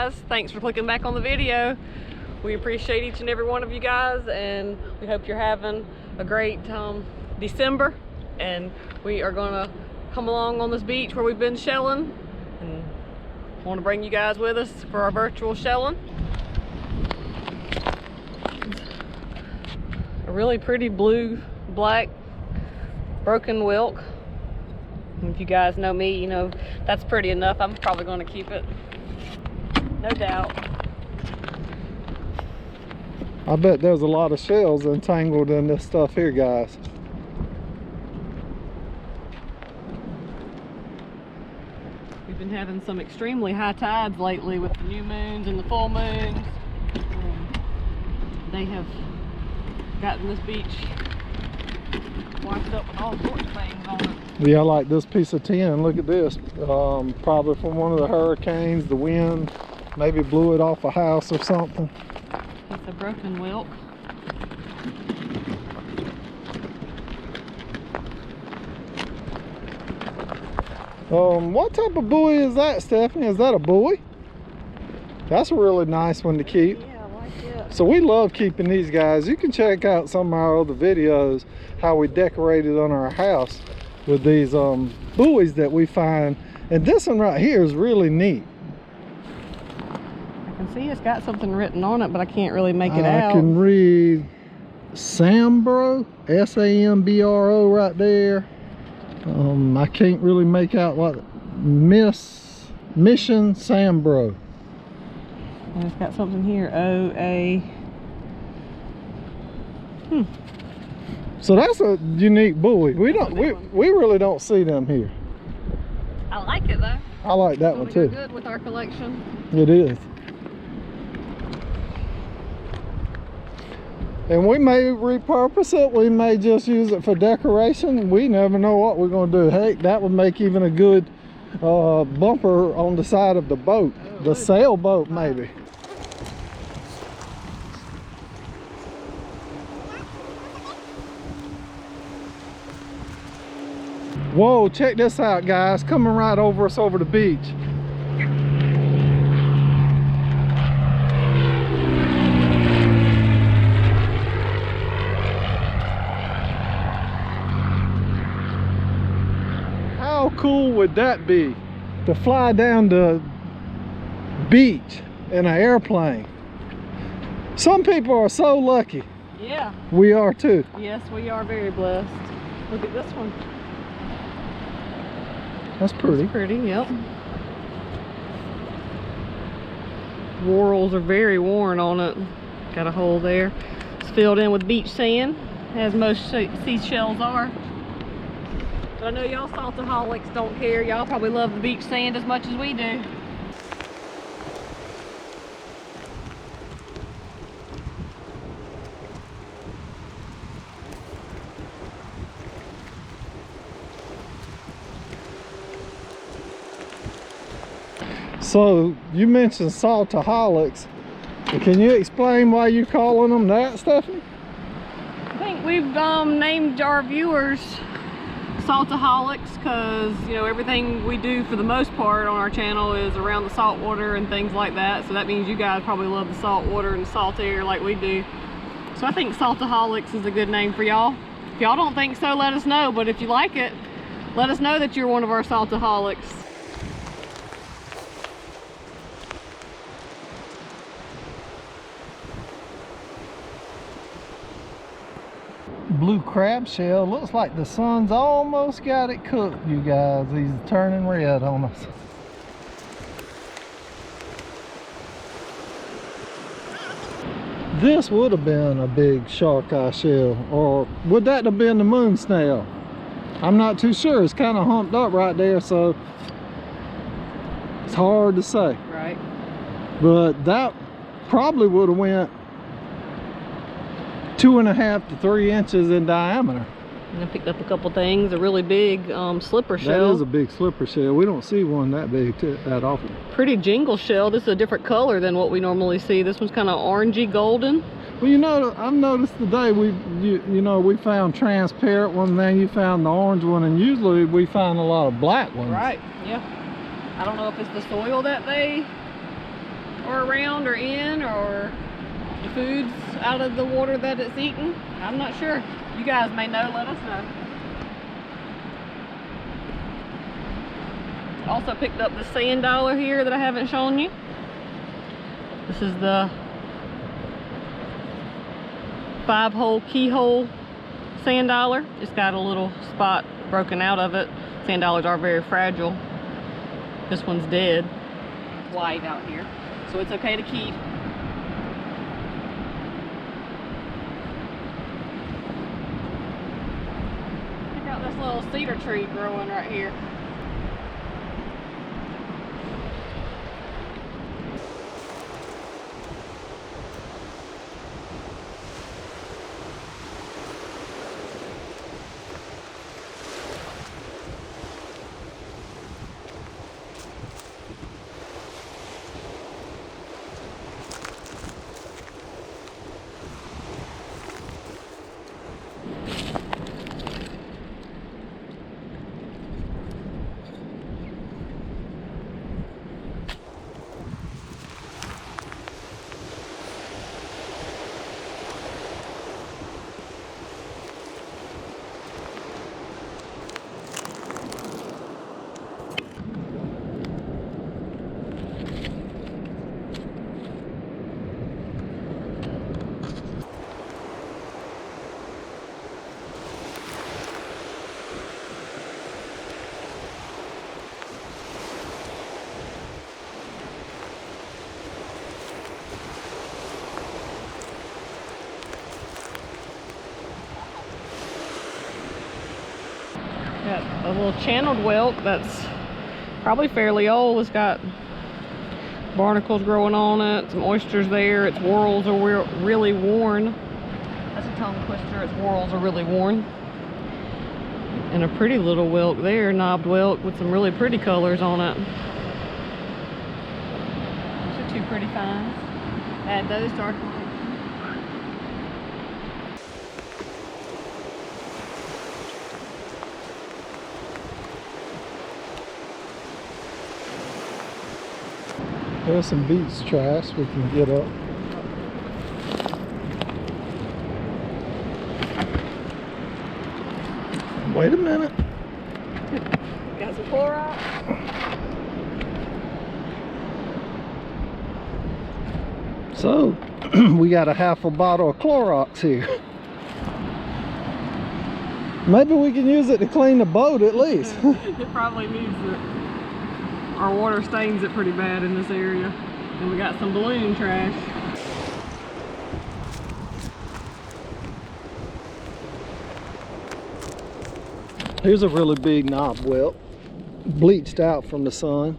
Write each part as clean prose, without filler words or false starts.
guys. Thanks for clicking back on the video. We appreciate each and every one of you guys, and we hope you're having a great December. And we are gonna come along on this beach where we've been shelling, and want to bring you guys with us for our virtual shelling. A really pretty blue, black, broken Whelk. And if you guys know me, you know that's pretty enough. I'm probably going to keep it, no doubt. I bet there's a lot of shells entangled in this stuff here, guys. We've been having some extremely high tides lately with the new moons and the full moons. They have gotten this beach washed up with all sorts of things on it. Yeah, like this piece of tin. Look at this. Probably from one of the hurricanes, the wind maybe blew it off a house or something. It's a broken Whelk. What type of buoy is that, Stephanie? Is that a buoy? That's a really nice one to keep. Yeah, I like it. So we love keeping these guys. You can check out some of our other videos how we decorated on our house with these buoys that we find. And this one right here is really neat. I can see it's got something written on it, but I can't really make it out. I can read Sambro, S-A-M-B-R-O right there. I can't really make out what Mission Sambro. And it's got something here, O-A. So that's a unique buoy. We really don't see them here. I like it though. I like that one too. Good with our collection. It is. And we may repurpose it. We may just use it for decoration. We never know what we're going to do. Hey, that would make even a good bumper on the side of the boat. The sailboat maybe. Whoa, check this out, guys. Coming right over us over the beach. How cool would that be to fly down the beach in an airplane? Some people are so lucky. Yeah. We are too. Yes, we are very blessed. Look at this one. That's pretty. That's pretty, yep. Whorls are very worn on it. Got a hole there. It's filled in with beach sand, as most seashells are. But I know y'all saltaholics don't care. Y'all probably love the beach sand as much as we do. So you mentioned saltaholics. Can you explain why you're calling them that, Stephanie? I think we've named our viewers saltaholics because, you know, everything we do for the most part on our channel is around the salt water and things like that. So that means you guys probably love the salt water and the salt air like we do. So I think saltaholics is a good name for y'all. If y'all don't think so, let us know. But if you like it, let us know that you're one of our saltaholics. Blue crab shell. Looks like the sun's almost got it cooked, you guys. He's turning red on us. This would have been a big shark eye shell, or would that have been the moon snail? I'm not too sure. It's kind of humped up right there, so it's hard to say. Right. But that probably would have went 2.5 to 3 inches in diameter. And I picked up a couple things. A really big slipper shell. That is a big slipper shell. We don't see one that big that often. Pretty jingle shell. This is a different color than what we normally see. This one's kind of orangey golden. Well, you know, I've noticed today we found transparent one, then you found the orange one, and usually we find a lot of black ones. Right, yeah. I don't know if it's the soil that they or around or in, or the food's out of the water that it's eating. I'm not sure. You guys may know, let us know. Also picked up the sand dollar here that I haven't shown you. This is the 5-hole keyhole sand dollar. It's got a little spot broken out of it. Sand dollars are very fragile. This one's dead. It's white out here, so it's okay to keep. Check out this little cedar tree growing right here. Got a little channeled whelk that's probably fairly old. It's got barnacles growing on it, some oysters there. Its whorls are really worn. That's a tongue twister. Its whorls are really worn. And a pretty little whelk there, knobbed whelk with some really pretty colors on it. Those are two pretty finds. Add those to our collection. There's some beach trash we can get up. Wait a minute. Got some Clorox. So, we got a half a bottle of Clorox here. Maybe we can use it to clean the boat at least. It probably needs it. Our water stains it pretty bad in this area. And we got some balloon trash. Here's a really big knob whelk, bleached out from the sun.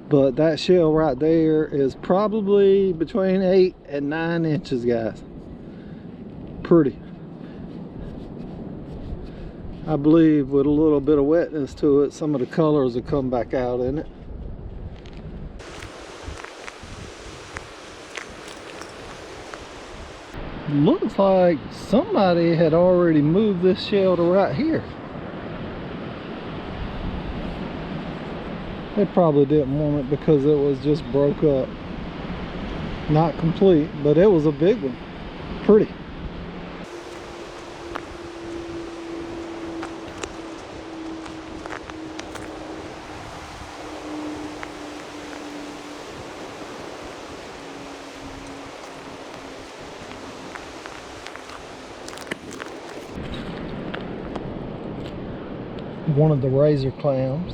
But that shell right there is probably between 8 and 9 inches, guys. Pretty. I believe with a little bit of wetness to it, some of the colors will come back out in it. Looks like somebody had already moved this shell to right here. They probably didn't want it because it was just broke up. Not complete, but it was a big one. Pretty. One of the razor clams.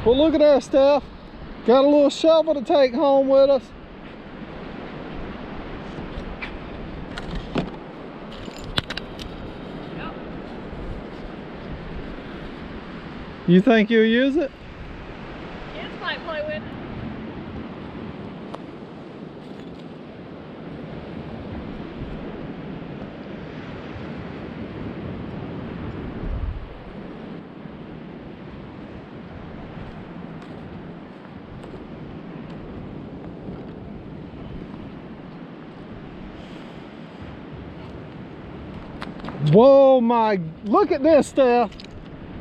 Well, look at our stuff. Got a little shovel to take home with us. Yep. You think you'll use it? Kids might play with it. Whoa, look at this, Steph.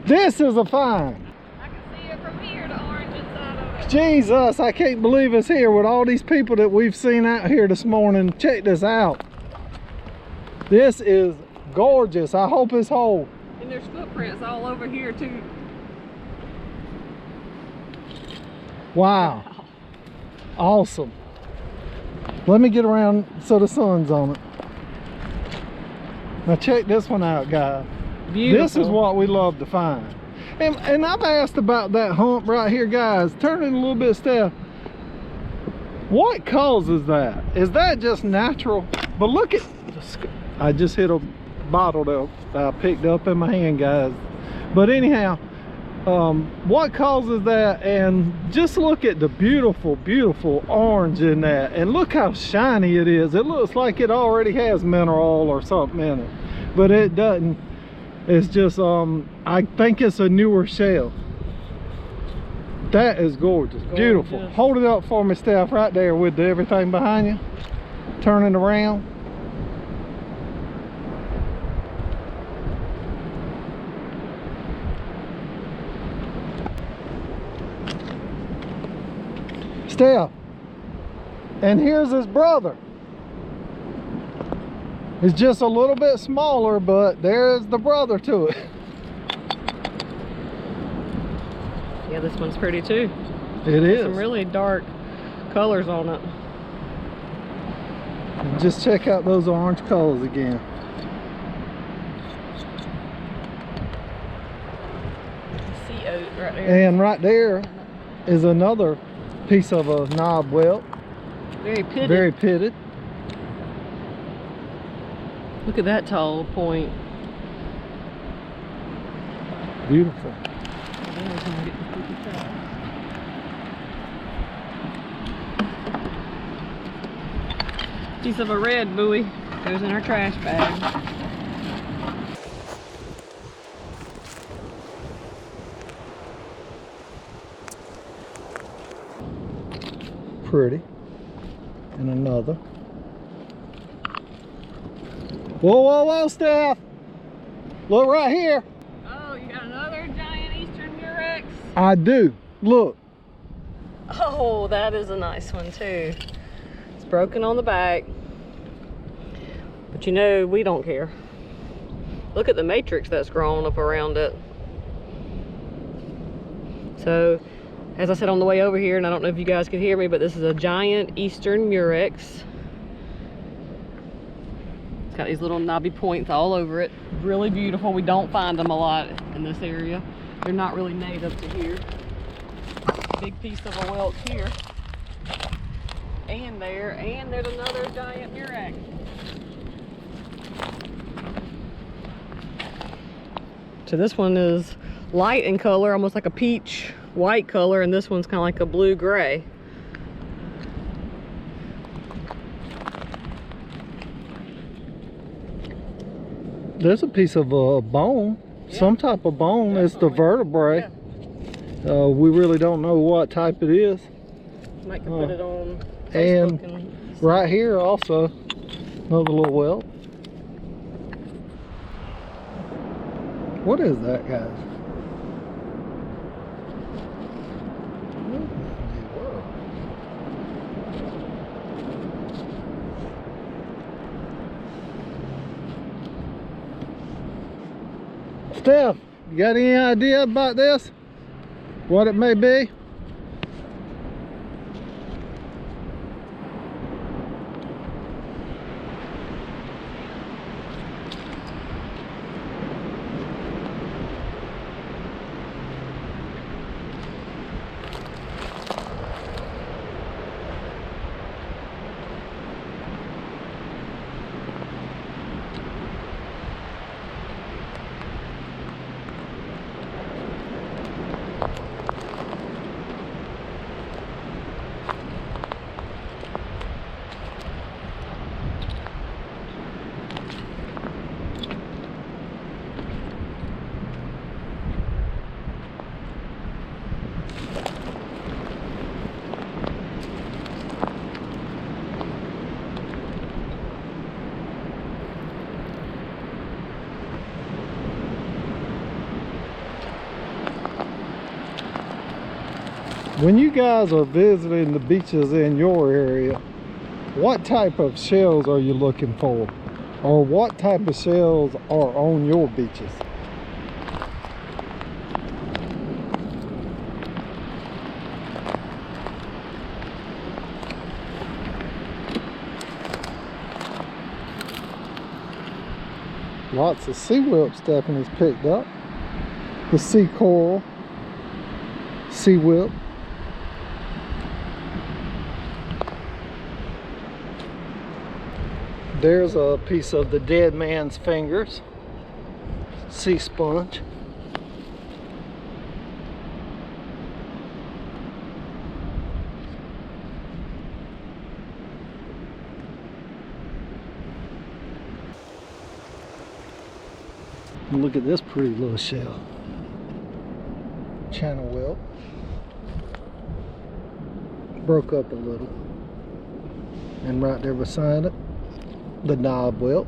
This is a find. I can see it from here, the orange inside of it. Jesus, I can't believe it's here with all these people that we've seen out here this morning. Check this out. This is gorgeous. I hope it's whole. And there's footprints all over here too. Wow. Awesome. Let me get around so the sun's on it. Now check this one out, guys. Beautiful. This is what we love to find. And I've asked about that hump right here, guys. Turn it a little bit, Steph. What causes that? Is that just natural? But look at, I just hit a bottle that I picked up in my hand, guys. But anyhow, what causes that? And just look at the beautiful, beautiful orange in that. And look how shiny it is. It looks like it already has mineral or something in it, but it doesn't. It's just, I think it's a newer shell. That is gorgeous. Beautiful. Hold it up for me, Steph, right there with everything behind you. Turn it around. Steph, and here's his brother. It's just a little bit smaller, but there's the brother to it. Yeah, this one's pretty too. It is. Some really dark colors on it. And just check out those orange colors again. Sea oat right there. And right there is another piece of a knob whelk. Very pitted. Very pitted. Look at that tall point. Beautiful. Piece of a red buoy goes in our trash bag. Pretty. And another. Whoa, whoa, whoa, Steph. Look right here. Oh, you got another giant eastern Murex? I do. Look. Oh, that is a nice one too. It's broken on the back. But you know, we don't care. Look at the matrix that's grown up around it. So, as I said on the way over here, and I don't know if you guys could hear me, but this is a giant eastern Murex. It's got these little knobby points all over it. Really beautiful. We don't find them a lot in this area. They're not really native to here. Big piece of a whelk here. And there. And there's another giant Murex. So this one is light in color, almost like a peach white color, and this one's kind of like a blue gray. There's a piece of a bone. Yeah. Some type of bone. Definitely. It's the vertebrae. Yeah. We really don't know what type it is. Might can put it on Facebook and right here also, another little whelk. What is that, guys? Steph, you got any idea about this? What it may be? When you guys are visiting the beaches in your area, what type of shells are you looking for? Or what type of shells are on your beaches? Lots of sea whelk Stephanie's picked up. The sea coral, sea whelk. There's a piece of the dead man's fingers, sea sponge. Look at this pretty little shell. Channel whelk. Broke up a little. And right there beside it, the knob whelk.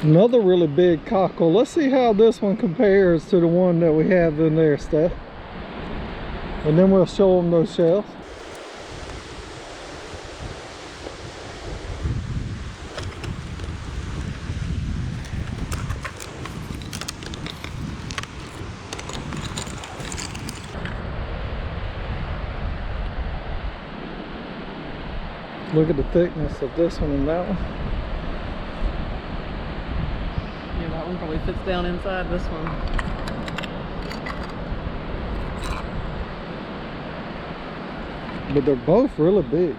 Another really big cockle. Let's see how this one compares to the one that we have in there, Steph. And then we'll show them those shells. Look at the thickness of this one and that one. Yeah, that one probably fits down inside this one. But they're both really big.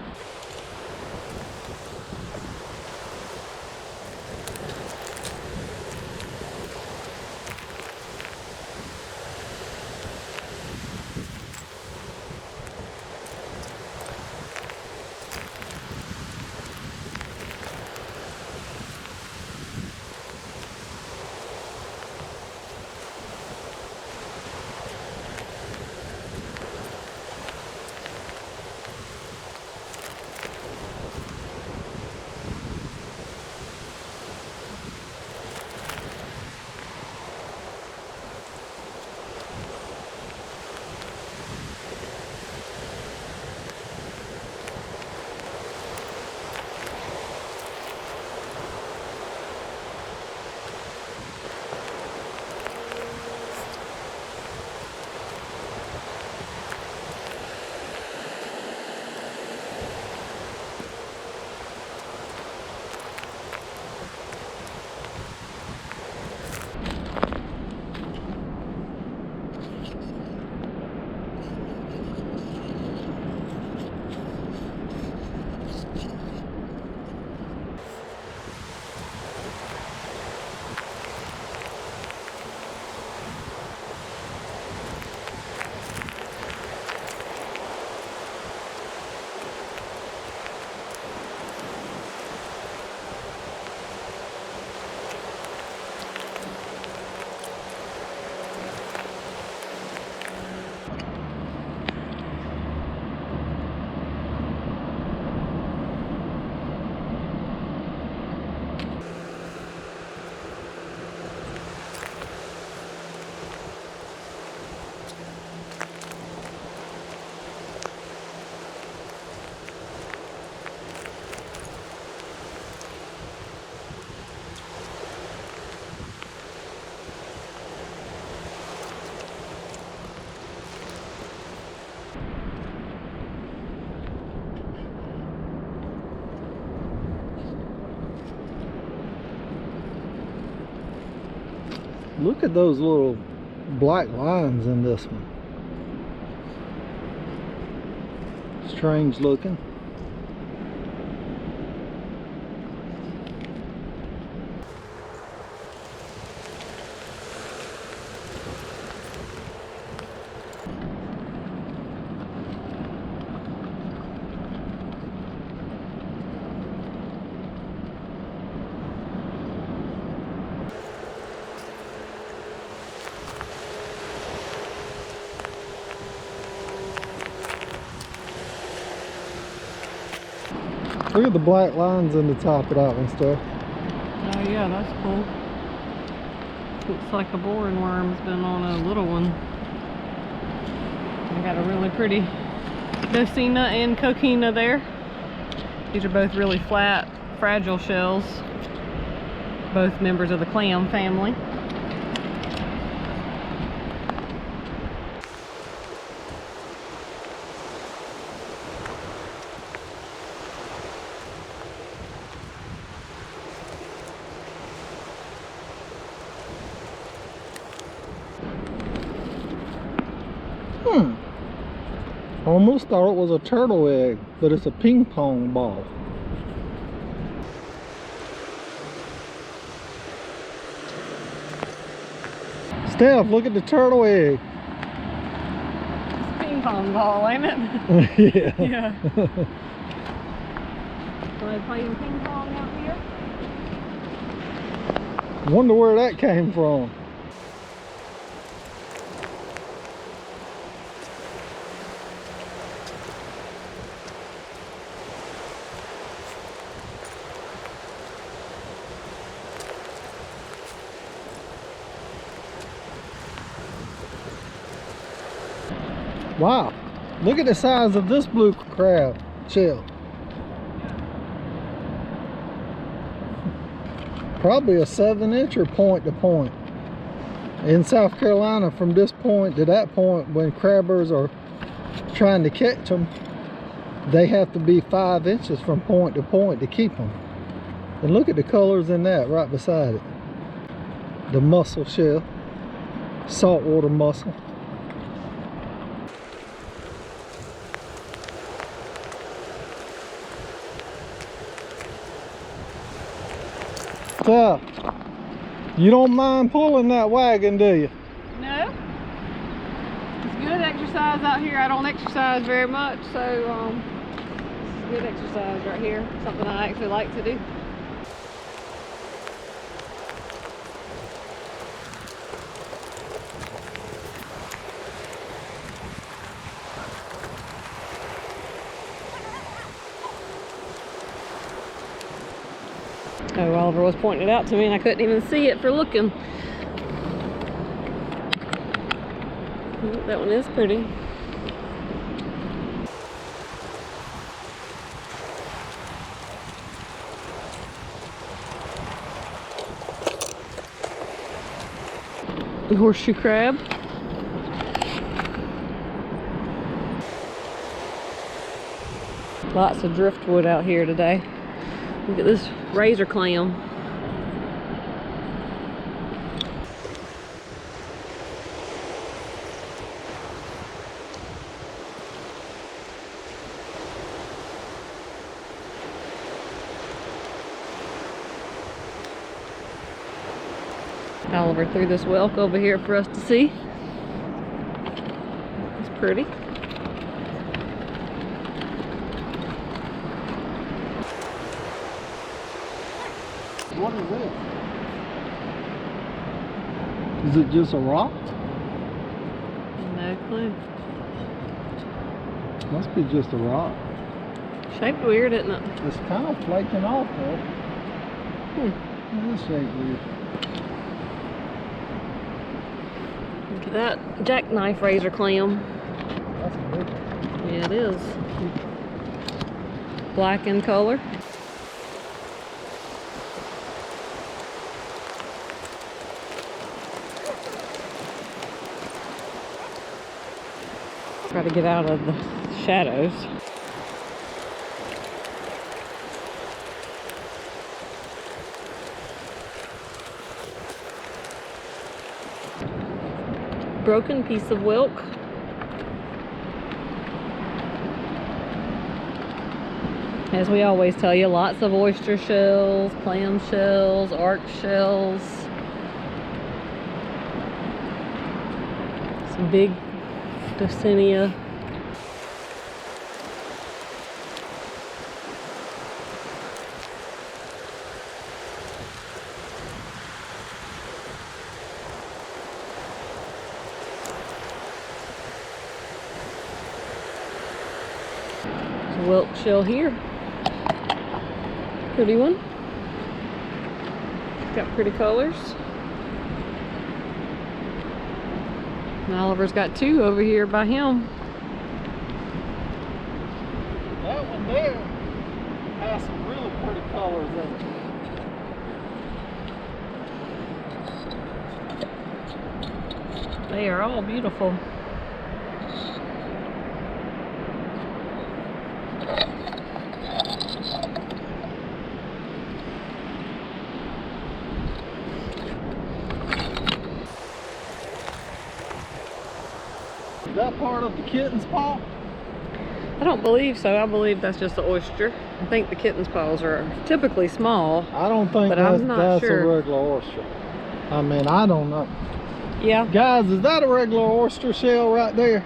Look at those little black lines in this one. Strange looking. Look at the black lines in the top of that one, Steph. Oh yeah, that's cool. Looks like a boring worm's been on a little one. I got a really pretty Docina and Coquina there. These are both really flat, fragile shells. Both members of the clam family. Almost thought it was a turtle egg, but it's a ping pong ball. Steph, look at the turtle egg. It's a ping pong ball, ain't it? Yeah. Yeah. So they playing ping pong out here? Wonder where that came from. Wow, look at the size of this blue crab shell. Probably a 7-incher point to point. In South Carolina, from this point to that point, when crabbers are trying to catch them, they have to be 5 inches from point to point to keep them. And look at the colors in that right beside it. The mussel shell, saltwater mussel. You don't mind pulling that wagon, do you? No. It's good exercise out here. I don't exercise very much, so this is good exercise right here. Something I actually like to do. Oh, Oliver was pointing it out to me and I couldn't even see it for looking. Oh, that one is pretty. The horseshoe crab. Lots of driftwood out here today. Look at this razor clam. Oliver threw this whelk over here for us to see. It's pretty. What is this? Is it just a rock? No clue. Must be just a rock. Shaped weird, isn't it? It's kind of flaking off though. It is shaped weird. Look at that jackknife razor clam. That's a big one. Yeah, it is. Black in color. Try to get out of the shadows. Broken piece of whelk. As we always tell you, lots of oyster shells, clam shells, arch shells. Some big Docina. There's a whelk shell here. Pretty one. Got pretty colors. And Oliver's got two over here by him. That one there has some really pretty colors in it. They are all beautiful. Is that part of the kitten's paw? I don't believe so. I believe that's just an oyster. I think the kitten's paws are typically small. I don't think that's sure. A regular oyster. I mean, I don't know. Yeah. Guys, is that a regular oyster shell right there?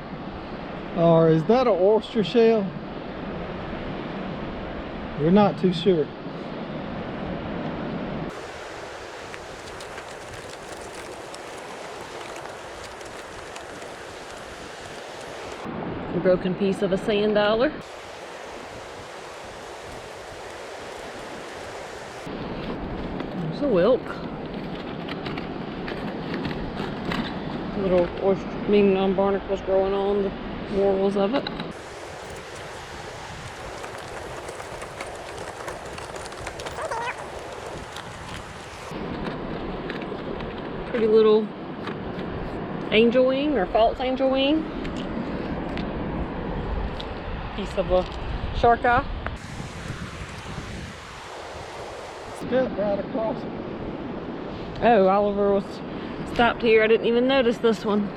Or is that an oyster shell? We're not too sure. A broken piece of a sand dollar. There's a whelk. Little oyster, barnacles growing on the whorls of it. Pretty little angel wing or false angel wing. Piece of a shark eye. Step right across it. Oh, Oliver was stopped here. I didn't even notice this one.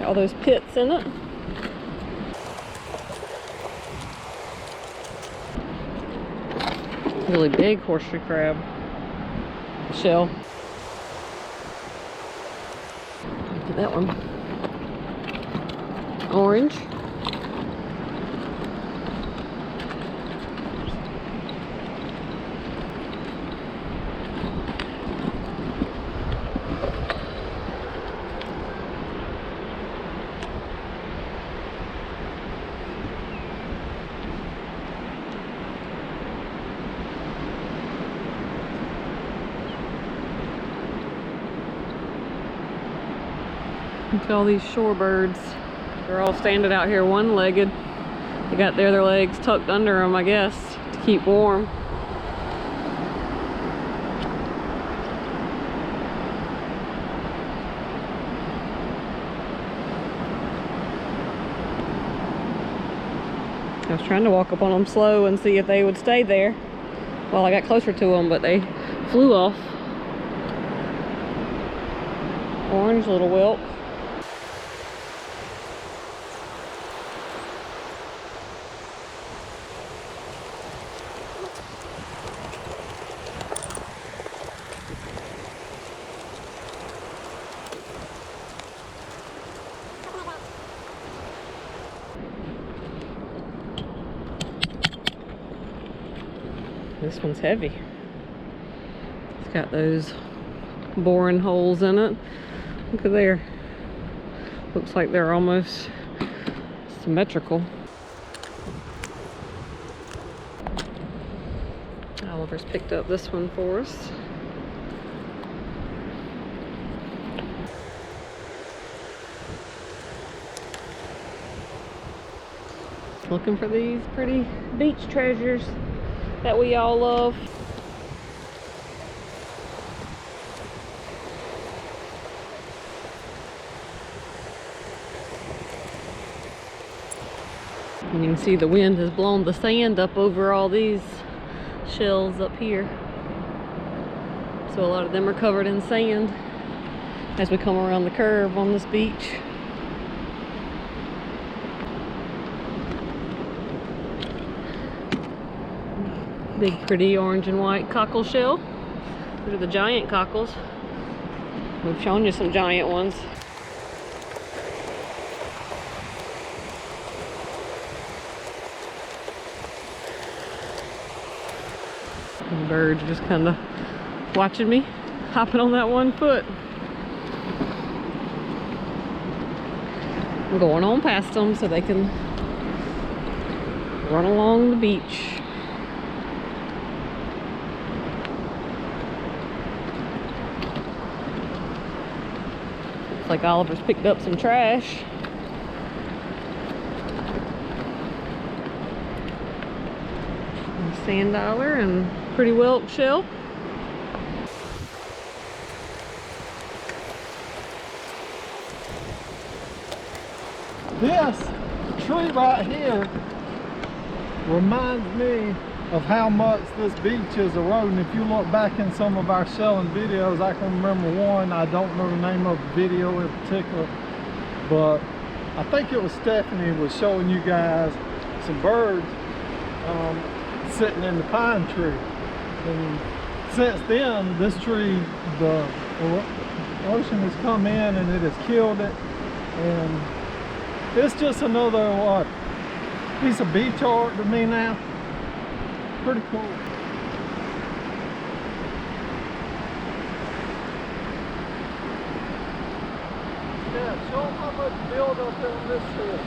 All those pits in it. Really big horseshoe crab shell. Look at that one. Orange. Look at all these shorebirds. They're all standing out here one-legged. They got their legs tucked under them, I guess, to keep warm. I was trying to walk up on them slow and see if they would stay there while I got closer to them, but they flew off. Orange little whelk. This one's heavy. It's got those boring holes in it. Look at there. Looks like they're almost symmetrical. Oliver's picked up this one for us. Looking for these pretty beach treasures that we all love. And you can see the wind has blown the sand up over all these shells up here. So a lot of them are covered in sand as we come around the curve on this beach. Big pretty orange and white cockle shell. These are the giant cockles. We've shown you some giant ones. The birds just kind of watching me, hopping on that one foot. I'm going on past them so they can run along the beach. Looks like Oliver's picked up some trash. Sand dollar and pretty whelk shell. This tree right here reminds me of how much this beach is eroding. If you look back in some of our shelling videos, I can remember one, I don't know the name of the video in particular, but I think it was Stephanie was showing you guys some birds sitting in the pine tree. And since then, this tree, the ocean has come in and it has killed it. And it's just another what, piece of beach art to me now. Pretty cool. Yeah, show them how much build up on this shell.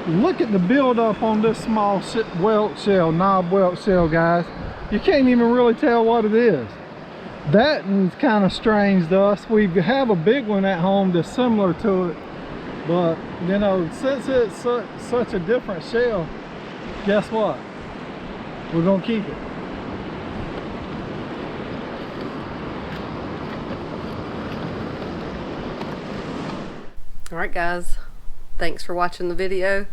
Look at the build up on this small whelk shell, knob whelk shell, guys. You can't even really tell what it is. That is kind of strange to us. We have a big one at home that's similar to it, but you know, since it's such a different shell, guess what? We're gonna keep it. All right, guys. Thanks for watching the video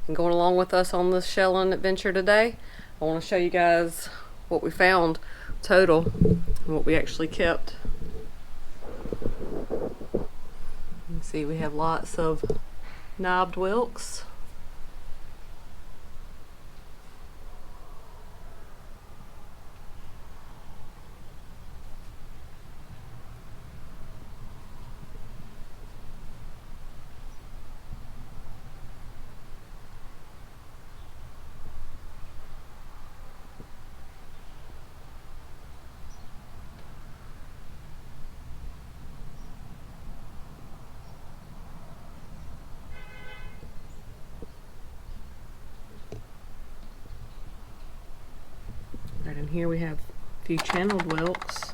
and going along with us on this shelling adventure today. I want to show you guys what we found total and what we actually kept. You can see we have lots of knobbed whelks. Right in here we have a few channeled whelks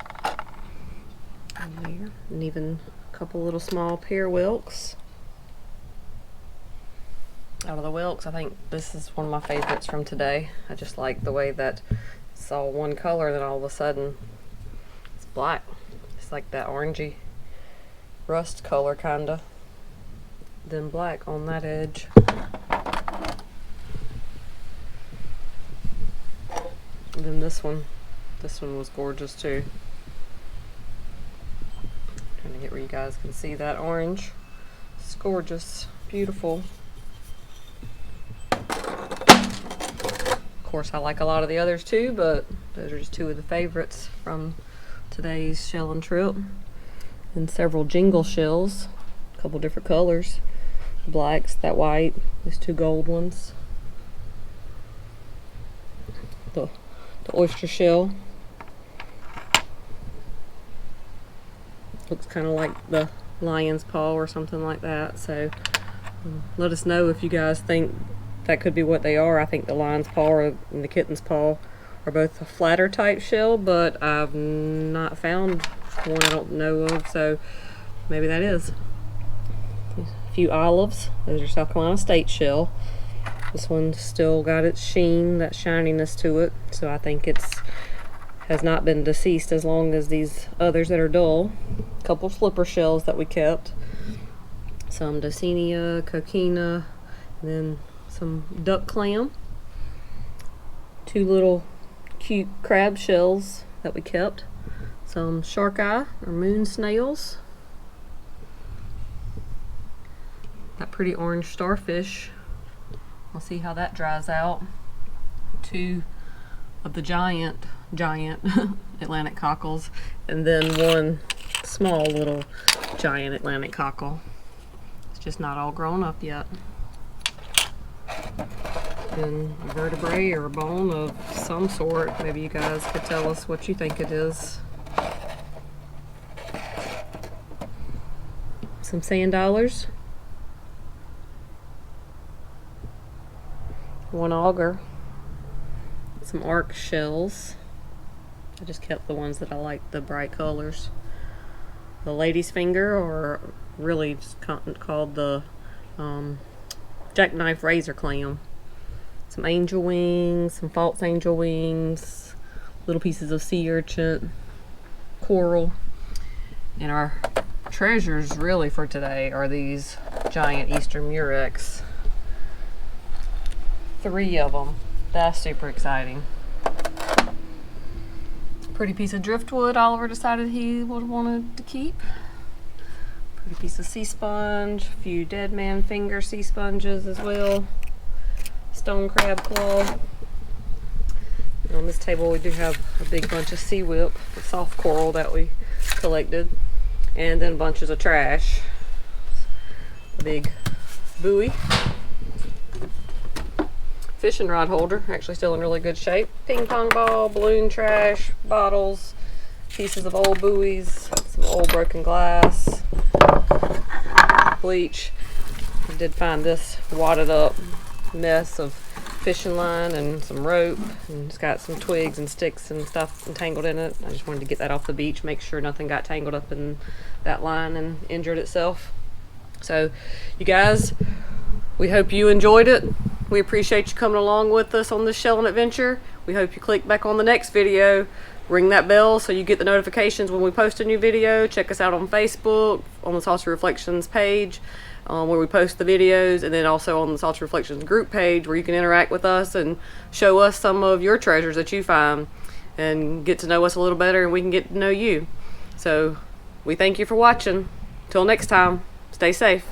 in there, and even a couple little small pair whelks. Out of the whelks, I think this is one of my favorites from today. I just like the way that it's all one color, then all of a sudden it's black. It's like that orangey rust color kinda, then black on that edge. And then this one was gorgeous too. Trying to get where you guys can see that orange. It's gorgeous, beautiful. Of course, I like a lot of the others too, but those are just two of the favorites from today's shelling trip. And several jingle shells, a couple different colors. Blacks, that white, these two gold ones. The oyster shell looks kind of like the lion's paw or something like that, so let us know if you guys think that could be what they are. I think the lion's paw and the kitten's paw are both a flatter type shell, but I've not found one I don't know of, so maybe that is. A few olives, those are South Carolina state shell. This one's still got its sheen, that shininess to it, so I think has not been deceased as long as these others that are dull. A couple slipper shells that we kept, some Dulcinea, coquina, and then some duck clam. Two little cute crab shells that we kept, some shark eye or moon snails, that pretty orange starfish. We'll see how that dries out. Two of the giant Atlantic cockles, and then one small little giant Atlantic cockle. It's just not all grown up yet. Then a vertebrae or a bone of some sort. Maybe you guys could tell us what you think it is. Some sand dollars. one auger, some arc shells. I just kept the ones that I like, the bright colors. The lady's finger, or really just called the jackknife razor clam. Some angel wings, some false angel wings, little pieces of sea urchin, coral. And our treasures really for today are these giant Eastern Murex. 3 of them. That's super exciting. Pretty piece of driftwood Oliver decided he wanted to keep. Pretty piece of sea sponge, a few dead man finger sea sponges as well. Stone crab claw. And on this table we do have a big bunch of sea whip, the soft coral that we collected, and then bunches of trash. A big buoy. Fishing rod holder, actually still in really good shape. Ping pong ball, balloon trash, bottles, pieces of old buoys, some old broken glass, bleach. I did find this wadded up mess of fishing line and some rope, and it's got some twigs and sticks and stuff entangled in it. I just wanted to get that off the beach, make sure nothing got tangled up in that line and injured itself. So you guys, we hope you enjoyed it. We appreciate you coming along with us on this shelling adventure. We hope you click back on the next video. Ring that bell so you get the notifications when we post a new video. Check us out on Facebook, on the Salty Reflections page, where we post the videos, and then also on the Salty Reflections group page where you can interact with us and show us some of your treasures that you find and get to know us a little better, and we can get to know you. So we thank you for watching. Till next time, stay safe.